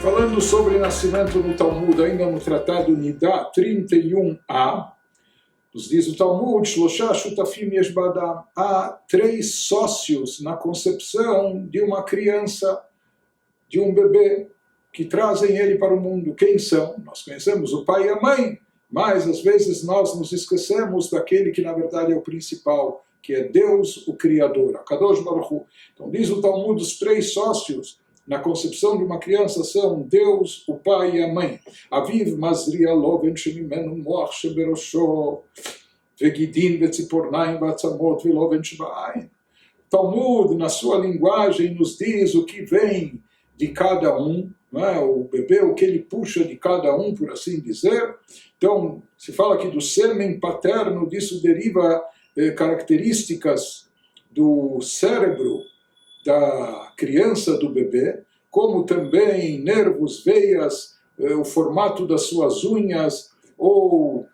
Falando sobre nascimento no Talmud, ainda no Tratado Nidá 31a, nos diz o Talmud, Shlosha Shutafim Yesh B'Adam, há 3 sócios na concepção de uma criança, de um bebê, que trazem ele para o mundo. Quem são? Nós conhecemos o pai e a mãe, mas às vezes nós nos esquecemos daquele que na verdade é o principal, que é Deus, o Criador, Akadosh Baruch Hu. Então diz o Talmud, os 3 sócios na concepção de uma criança são Deus, o pai e a mãe. Aviv mazria loven shemimenu moach sheberosho vegidin vetzipornaim vatzamot veloven sheba'ain. Talmud, na sua linguagem, nos diz o que vem de cada um, não é? O bebê, o que ele puxa de cada um, por assim dizer. Então, se fala aqui do sêmen paterno, disso deriva características do cérebro da criança, do bebê, como também nervos, veias, o formato das suas unhas, ou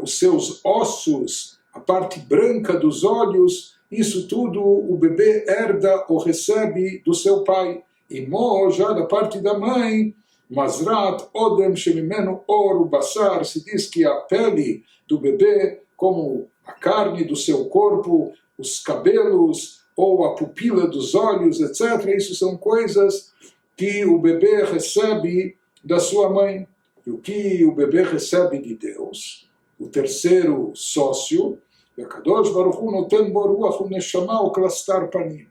os seus ossos, a parte branca dos olhos, isso tudo o bebê herda ou recebe do seu pai. E já da parte da mãe, Mazrat, Odem, Shemimenu, Oru, Basar, se diz que a pele do bebê, como a carne do seu corpo, os cabelos, ou a pupila dos olhos, etc. Isso são coisas que o bebê recebe da sua mãe. E o que o bebê recebe de Deus, o terceiro sócio, Akadosh Baruch Hu noten bo ruach uneshama uklastar panim.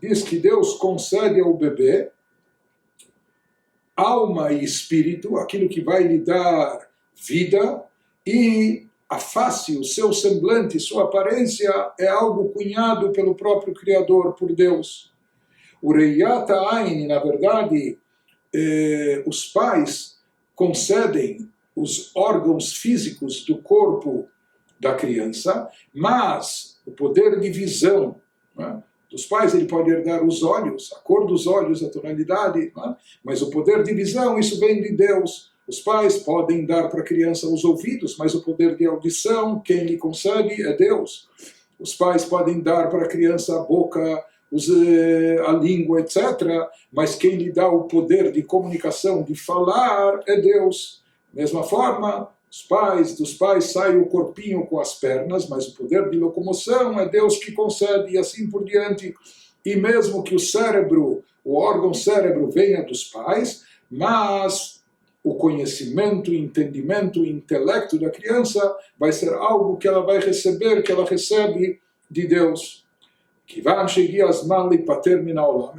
Diz que Deus concede ao bebê alma e espírito, aquilo que vai lhe dar vida, e a face, o seu semblante, sua aparência é algo cunhado pelo próprio Criador, por Deus. O Reiyat Ain, na verdade, os pais concedem os órgãos físicos do corpo da criança, mas o poder de visão, né, dos pais, ele pode herdar os olhos, a cor dos olhos, a tonalidade, né, mas o poder de visão, isso vem de Deus. Os pais podem dar para a criança os ouvidos, mas o poder de audição, quem lhe concede é Deus. Os pais podem dar para a criança a boca, a língua, etc. Mas quem lhe dá o poder de comunicação, de falar, é Deus. Da mesma forma, dos pais sai o corpinho com as pernas, mas o poder de locomoção é Deus que concede, e assim por diante. E mesmo que o cérebro, o órgão cérebro venha dos pais, mas o conhecimento, o entendimento, o intelecto da criança vai ser algo que ela vai receber, que ela recebe de Deus.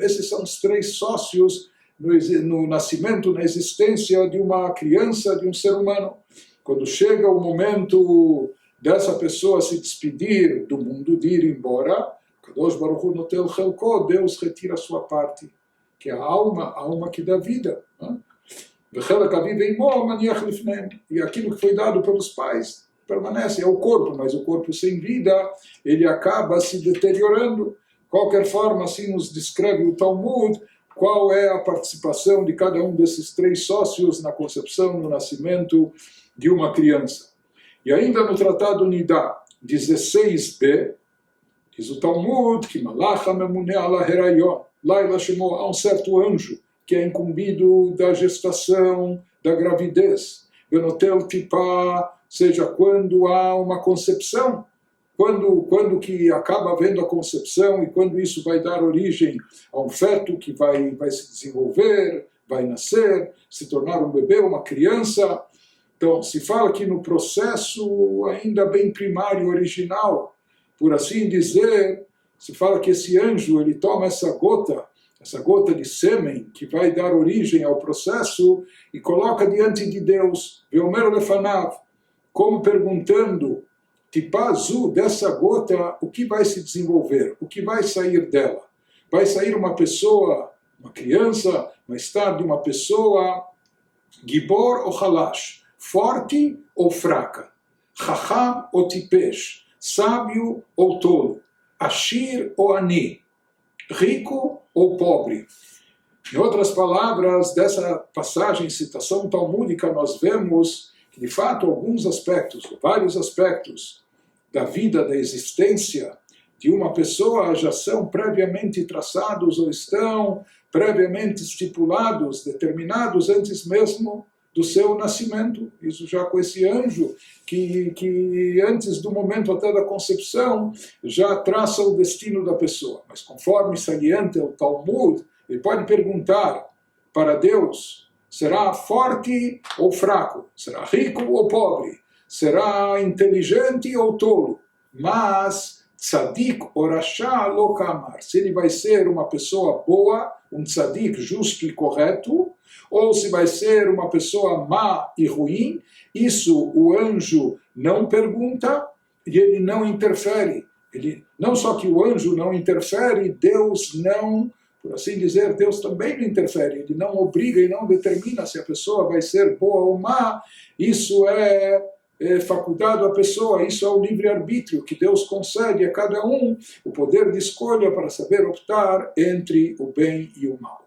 Esses são os 3 sócios no nascimento, na existência de uma criança, de um ser humano. Quando chega o momento dessa pessoa se despedir do mundo, de ir embora, Kadosh Baruch Hu notel chelko, Deus retira a sua parte, que é a alma que dá vida, né? E aquilo que foi dado pelos pais permanece, é o corpo, mas o corpo sem vida, ele acaba se deteriorando. De qualquer forma, assim nos descreve o Talmud, qual é a participação de cada um desses 3 sócios na concepção, no nascimento de uma criança. E ainda no Tratado Nidá 16b, diz o Talmud, que Malach HaMemuneh ala Herayon, Laila Shemo, há um certo anjo que é incumbido da gestação, da gravidez. Benotel Tipá, seja quando há uma concepção, quando que acaba havendo a concepção e quando isso vai dar origem a um feto que vai se desenvolver, vai nascer, se tornar um bebê, uma criança. Então, se fala que no processo ainda bem primário, original, por assim dizer, se fala que esse anjo, ele toma essa gota de sêmen que vai dar origem ao processo e coloca diante de Deus, Veomer Lefanav, como perguntando, Tipá azul dessa gota, o que vai se desenvolver? O que vai sair dela? Vai sair uma pessoa, uma criança, mais tarde uma pessoa, Gibor ou Halash, forte ou fraca, Chacham ou Tipesh, sábio ou tolo, Ashir ou Ani, rico ou pobre. Em outras palavras, dessa passagem, citação talmúdica, nós vemos que, de fato, alguns aspectos, vários aspectos da vida, da existência de uma pessoa já são previamente traçados ou estão previamente estipulados, determinados antes mesmo do seu nascimento. Isso já com esse anjo que antes do momento até da concepção já traça o destino da pessoa. Mas conforme salienta o Talmud, ele pode perguntar para Deus: será forte ou fraco? Será rico ou pobre? Será inteligente ou tolo? Mas tzadik ou rashá lo kamar. Se ele vai ser uma pessoa boa, um tzadik justo e correto, ou se vai ser uma pessoa má e ruim, isso o anjo não pergunta e ele não interfere. Não só que o anjo não interfere, Deus não, por assim dizer, Deus também não interfere. Ele não obriga e não determina se a pessoa vai ser boa ou má. Isso é facultado à pessoa, isso é o livre-arbítrio que Deus concede a cada um, o poder de escolha para saber optar entre o bem e o mal.